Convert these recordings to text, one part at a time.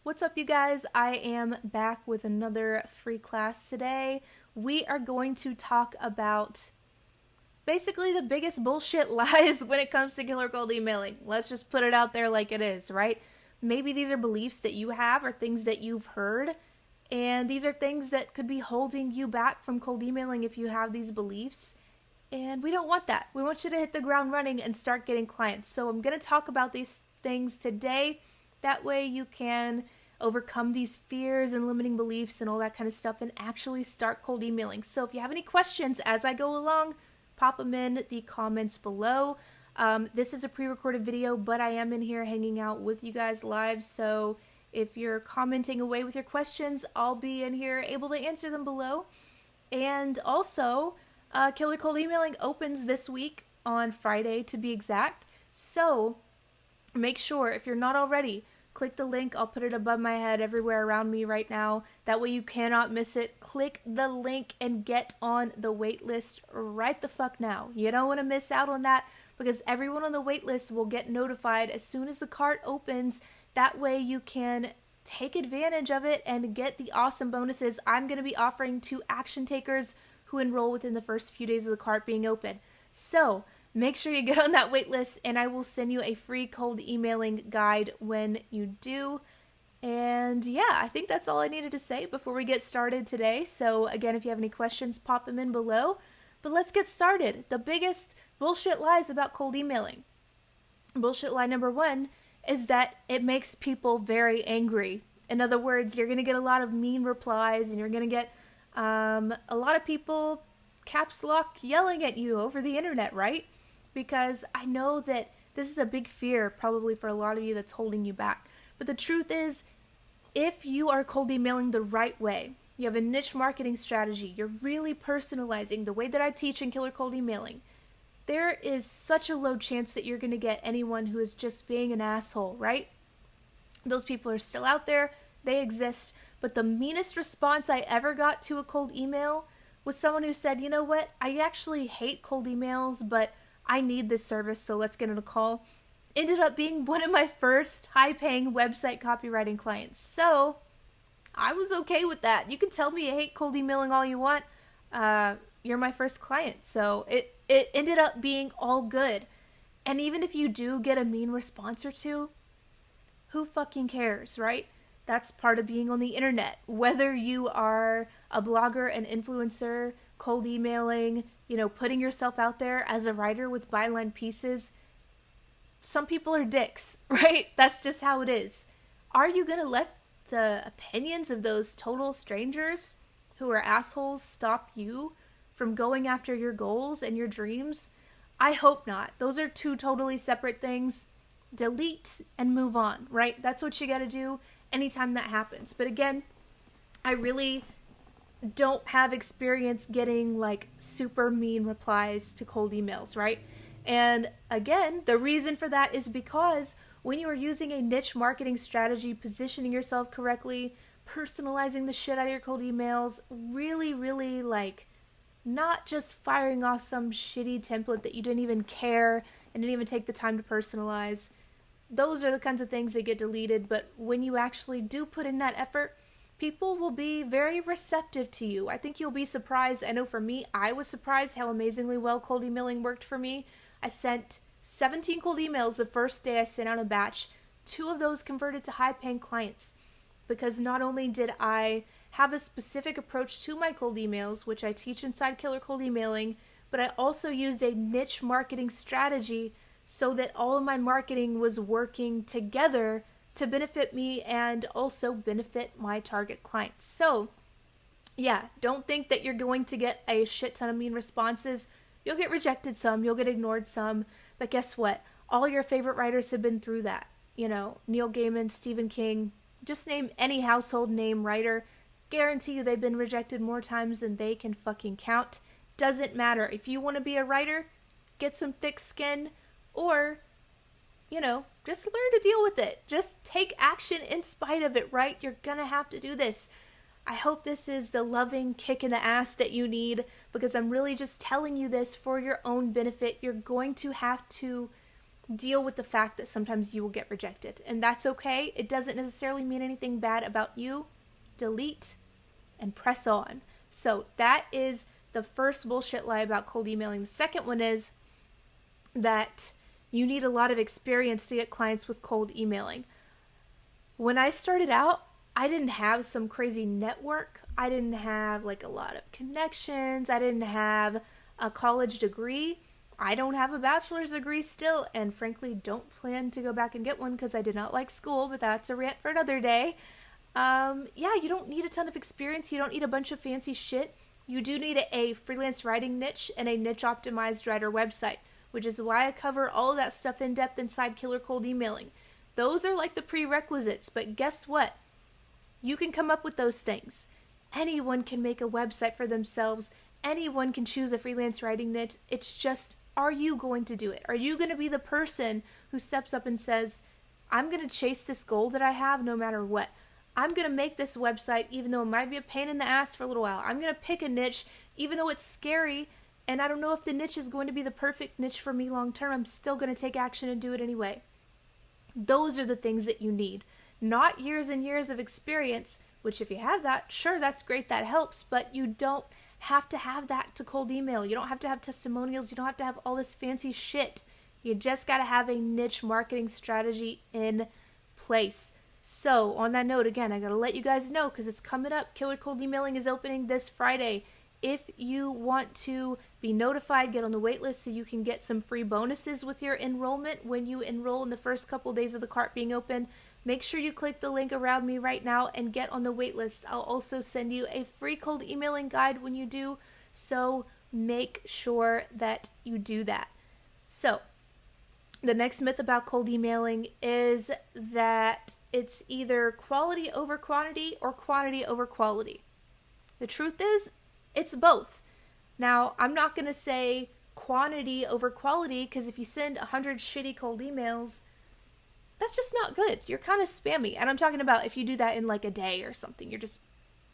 What's up, you guys? I am back with another free class today. We are going to talk about basically the biggest bullshit lies when it comes to killer cold emailing. Let's just put it out there like it is, right? Maybe these are beliefs that you have or things that you've heard, and these are things that could be holding you back from cold emailing if you have these beliefs. And we don't want that. We want you to hit the ground running and start getting clients. So I'm going to talk about these things today. That way you can overcome these fears and limiting beliefs and all that kind of stuff and actually start cold emailing. So if you have any questions as I go along, pop them in the comments below. This is a pre-recorded video, but I am in here hanging out with you guys live. So if you're commenting away with your questions, I'll be in here able to answer them below. And also, Killer Cold Emailing opens this week on Friday to be exact. So make sure, if you're not already, click the link. I'll put it above my head everywhere around me right now. That way you cannot miss it. Click the link and get on the wait list right the fuck now. You don't want to miss out on that because everyone on the wait list will get notified as soon as the cart opens. That way you can take advantage of it and get the awesome bonuses I'm going to be offering to action takers who enroll within the first few days of the cart being open. So make sure you get on that wait list, and I will send you a free cold emailing guide when you do. And yeah, I think that's all I needed to say before we get started today. So again, if you have any questions, pop them in below. But let's get started. The biggest bullshit lies about cold emailing. Bullshit lie number one is that it makes people very angry. In other words, you're going to get a lot of mean replies, and you're going to get a lot of people caps lock yelling at you over the internet, right? Because I know that this is a big fear probably for a lot of you that's holding you back. But the truth is, if you are cold emailing the right way, you have a niche marketing strategy, you're really personalizing the way that I teach in Killer Cold Emailing, there is such a low chance that you're going to get anyone who is just being an asshole, right? Those people are still out there, they exist, but the meanest response I ever got to a cold email was someone who said, you know what, I actually hate cold emails, but I need this service, so let's get on a call. Ended up being one of my first high-paying website copywriting clients. So I was okay with that. You can tell me you hate cold emailing all you want. You're my first client. So it ended up being all good. And even if you do get a mean response or two, who fucking cares, right? That's part of being on the internet. Whether you are a blogger, an influencer, cold emailing, putting yourself out there as a writer with byline pieces, some people are dicks, right? That's just how it is. Are you going to let the opinions of those total strangers who are assholes stop you from going after your goals and your dreams? I hope not. Those are two totally separate things. Delete and move on, right? That's what you got to do anytime that happens. But again, I really don't have experience getting like super mean replies to cold emails, right? And again, the reason for that is because when you are using a niche marketing strategy, positioning yourself correctly, personalizing the shit out of your cold emails, really like not just firing off some shitty template that you didn't even care and didn't even take the time to personalize, those are the kinds of things that get deleted. But when you actually do put in that effort, people will be very receptive to you. I think you'll be surprised. I know for me, I was surprised how amazingly well cold emailing worked for me. I sent 17 cold emails the first day I sent out a batch. 2 of those converted to high-paying clients because not only did I have a specific approach to my cold emails, which I teach inside Killer Cold Emailing, but I also used a niche marketing strategy so that all of my marketing was working together to benefit me and also benefit my target clients. So yeah, don't think that you're going to get a shit ton of mean responses. You'll get rejected some, you'll get ignored some, but guess what? All your favorite writers have been through that. Neil Gaiman, Stephen King, just name any household name writer. Guarantee you they've been rejected more times than they can fucking count. Doesn't matter. If you want to be a writer, get some thick skin, or just learn to deal with it. Just take action in spite of it, right? You're gonna have to do this. I hope this is the loving kick in the ass that you need, because I'm really just telling you this for your own benefit. You're going to have to deal with the fact that sometimes you will get rejected, and that's okay. It doesn't necessarily mean anything bad about you. Delete and press on. So that is the first bullshit lie about cold emailing. The second one is that you need a lot of experience to get clients with cold emailing. When I started out, I didn't have some crazy network. I didn't have like a lot of connections. I didn't have a college degree. I don't have a bachelor's degree still, and frankly don't plan to go back and get one because I did not like school, but that's a rant for another day. Yeah, you don't need a ton of experience. You don't need a bunch of fancy shit. You do need a freelance writing niche and a niche optimized writer website, which is why I cover all of that stuff in depth inside Killer Cold Emailing. Those are like the prerequisites, but guess what? You can come up with those things. Anyone can make a website for themselves. Anyone can choose a freelance writing niche. It's just, are you going to do it? Are you going to be the person who steps up and says, I'm going to chase this goal that I have no matter what? I'm going to make this website even though it might be a pain in the ass for a little while. I'm going to pick a niche even though it's scary and I don't know if the niche is going to be the perfect niche for me long term. I'm still going to take action and do it anyway. Those are the things that you need. Not years and years of experience, which if you have that, sure, that's great, that helps, but you don't have to have that to cold email. You don't have to have testimonials. You don't have to have all this fancy shit. You just got to have a niche marketing strategy in place. So on that note, again, I got to let you guys know because it's coming up. Killer Cold Emailing is opening this Friday. If you want to be notified, get on the wait list so you can get some free bonuses with your enrollment when you enroll in the first couple days of the cart being open. Make sure you click the link around me right now and get on the wait list. I'll also send you a free cold emailing guide when you do, so make sure that you do that. So, the next myth about cold emailing is that it's either quality over quantity or quantity over quality. The truth is, it's both. Now, I'm not going to say quantity over quality because if you send 100 shitty cold emails, that's just not good. You're kind of spammy. And I'm talking about if you do that in like a day or something. You're just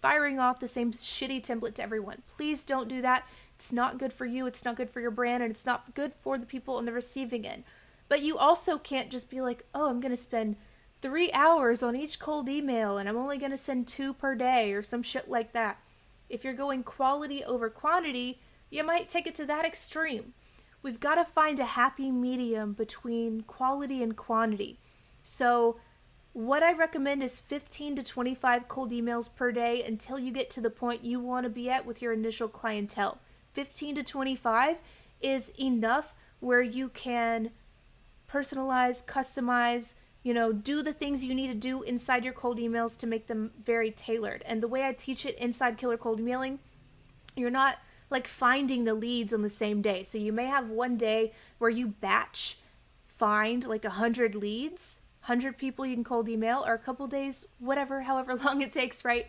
firing off the same shitty template to everyone. Please don't do that. It's not good for you. It's not good for your brand. And it's not good for the people on the receiving end. But you also can't just be like, oh, I'm going to spend 3 hours on each cold email and I'm only going to send 2 per day or some shit like that. If you're going quality over quantity, you might take it to that extreme. We've got to find a happy medium between quality and quantity. So what I recommend is 15 to 25 cold emails per day until you get to the point you want to be at with your initial clientele. 15 to 25 is enough where you can personalize, customize, do the things you need to do inside your cold emails to make them very tailored. And the way I teach it inside Killer Cold Emailing, you're not like finding the leads on the same day. So you may have one day where you batch find like 100 leads, 100 people you can cold email, or a couple days, whatever, however long it takes, right?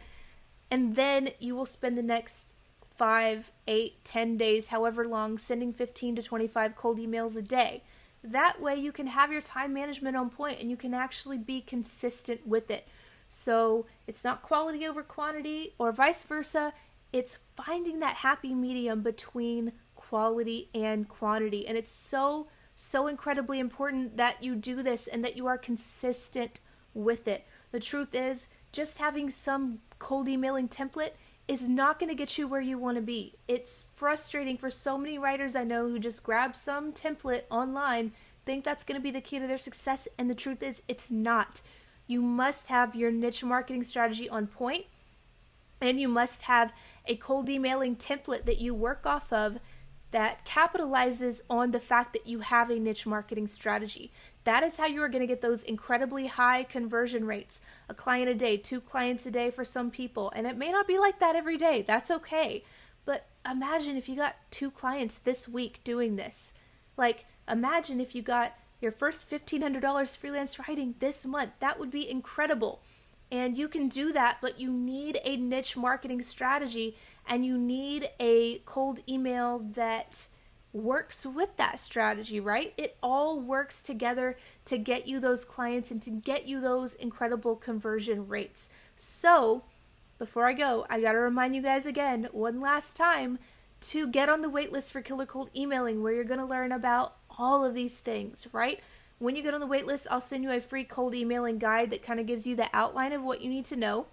And then you will spend the next 5, 8, 10 days, however long, sending 15 to 25 cold emails a day. That way you can have your time management on point and you can actually be consistent with it. So it's not quality over quantity or vice versa. It's finding that happy medium between quality and quantity. And it's so incredibly important that you do this and that you are consistent with it. The truth is, just having some cold emailing template is not going to get you where you want to be. It's frustrating for so many writers I know who just grab some template online, think that's going to be the key to their success, and the truth is, it's not. You must have your niche marketing strategy on point, and you must have a cold emailing template that you work off of that capitalizes on the fact that you have a niche marketing strategy. That is how you are going to get those incredibly high conversion rates. A client a day, 2 clients a day for some people. And it may not be like that every day. That's okay. But imagine if you got 2 clients this week doing this. Like, imagine if you got your first $1,500 freelance writing this month. That would be incredible. And you can do that, but you need a niche marketing strategy and you need a cold email that works with that strategy, right? It all works together to get you those clients and to get you those incredible conversion rates. So, before I go, I gotta remind you guys again, one last time, to get on the waitlist for Killer Cold Emailing, where you're gonna learn about all of these things, right? When you get on the waitlist, I'll send you a free cold emailing guide that kind of gives you the outline of what you need to know.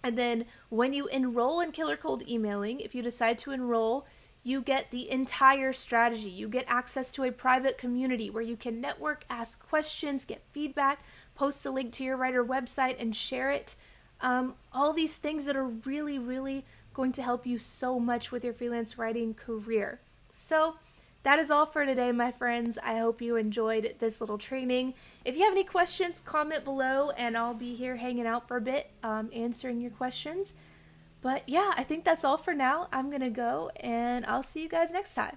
And then when you enroll in Killer Cold Emailing, if you decide to enroll, you get the entire strategy. You get access to a private community where you can network, ask questions, get feedback, post a link to your writer website, and share it. All these things that are really, really going to help you so much with your freelance writing career. So that is all for today, my friends. I hope you enjoyed this little training. If you have any questions, comment below, and I'll be here hanging out for a bit, answering your questions. But yeah, I think that's all for now. I'm gonna go, and I'll see you guys next time.